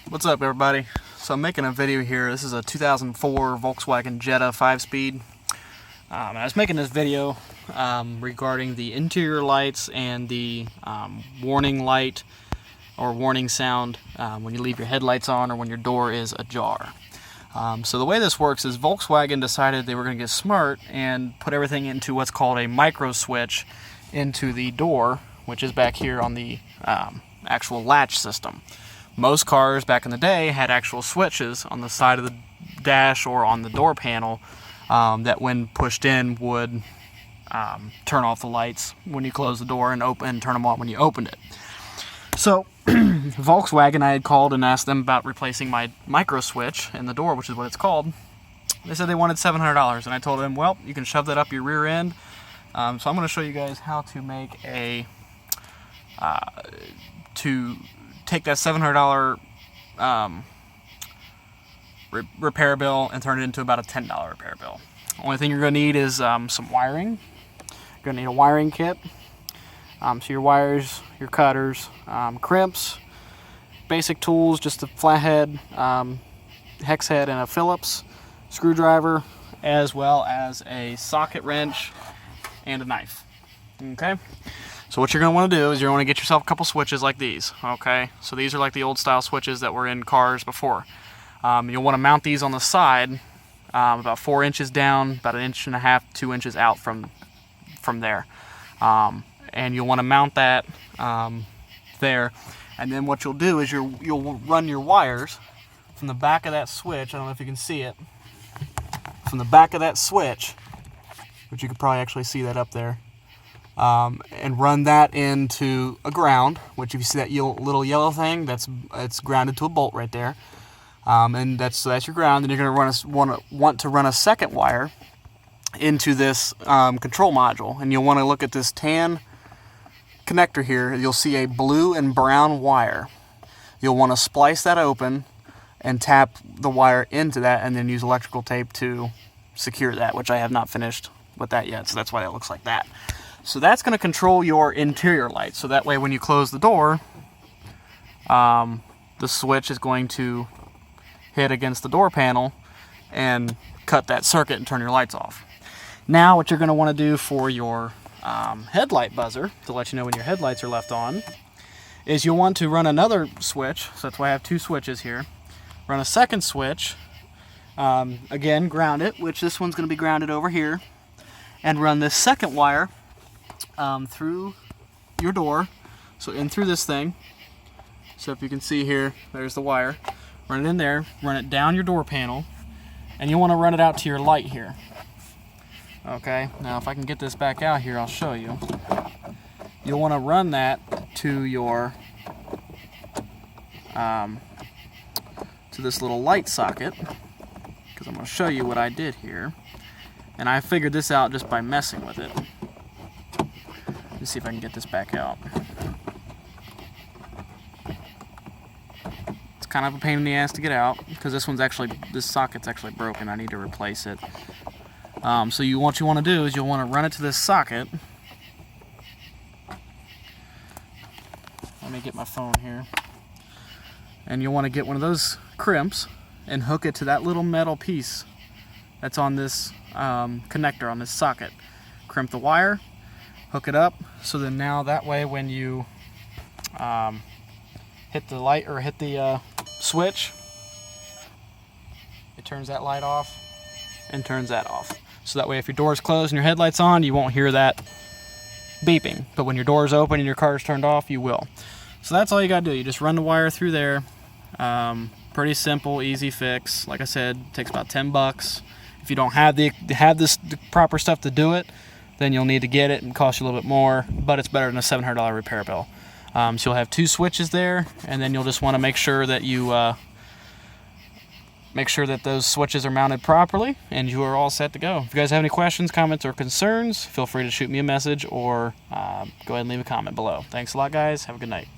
What's up, everybody? So I'm making a video here. This is a 2004 Volkswagen Jetta 5-speed. I was making this video regarding the interior lights and the warning light or warning sound when you leave your headlights on or when your door is ajar. So the way this works is Volkswagen decided they were going to get smart and put everything into what's called a Microswitch into the door, which is back here on the actual latch system. Most cars back in the day had actual switches on the side of the dash or on the door panel that when pushed in would turn off the lights when you close the door and turn them on when you opened it. So Volkswagen, I had called and asked them about replacing my Microswitch in the door, which is what it's called. They said they wanted $700, and I told them, well, you can shove that up your rear end. So I'm going to show you guys how to make a take that $700 repair bill and turn it into about a $10 repair bill. Only thing you're going to need is some wiring. You're going to need a wiring kit. So your wires, your cutters, crimps, basic tools, just a flathead, hex head, and a Phillips screwdriver, as well as a socket wrench and a knife. Okay? So what you're going to want to do is you're going to get yourself a couple switches like these. Okay? So these are like the old style switches that were in cars before. You'll want to mount these on the side, about 4 inches down, about 1.5 inches, 2 inches out from there. And you'll want to mount that there. And then what you'll do is you'll run your wires from the back of that switch. I don't know if you can see it. From the back of that switch, which you could probably actually see that up there, and run that into a ground, which if you see that little yellow thing, it's grounded to a bolt right there. And that's your ground. Then you're going to want to run a second wire into this control module, and you'll want to look at this tan connector here. You'll see a blue and brown wire. You'll want to splice that open and tap the wire into that, and then use electrical tape to secure that, which I have not finished with that yet, so that's why it looks like that. So that's going to control your interior light, so that way when you close the door, the switch is going to hit against the door panel and cut that circuit and turn your lights off. Now what you're going to want to do for your headlight buzzer, to let you know when your headlights are left on, is you'll want to run another switch. So that's why I have two switches here. Run a second switch, again ground it, which this one's going to be grounded over here, and run this second wire through your door, so in through this thing. So if you can see here, there's the wire. Run it in there, run it down your door panel, and you want to run it out to your light here. Okay, now if I can get this back out here, I'll show you. You'll want to run that to your to this little light socket, because I'm going to show you what I did here. And I figured this out just by messing with it. Let's see if I can get this back out. It's kind of a pain in the ass to get out, because this socket's actually broken. I need to replace it. So what you want to do is you'll want to run it to this socket. Let me get my phone here. And you'll want to get one of those crimps and hook it to that little metal piece that's on this connector on this socket. Crimp the wire, hook it up, so then now that way when you hit the light or hit the switch, it turns that light off and turns that off. So that way if your door is closed and your headlight's on, you won't hear that beeping. But when your door is open and your car is turned off, you will. So that's all you gotta do. You just run the wire through there. Pretty simple, easy fix. Like I said, it takes about $10. If you don't have the proper stuff to do it, then you'll need to get it and cost you a little bit more, but it's better than a $700 repair bill. So you'll have two switches there, and then you'll just want to make sure that those switches are mounted properly, and you are all set to go. If you guys have any questions, comments, or concerns, feel free to shoot me a message or go ahead and leave a comment below. Thanks a lot, guys. Have a good night.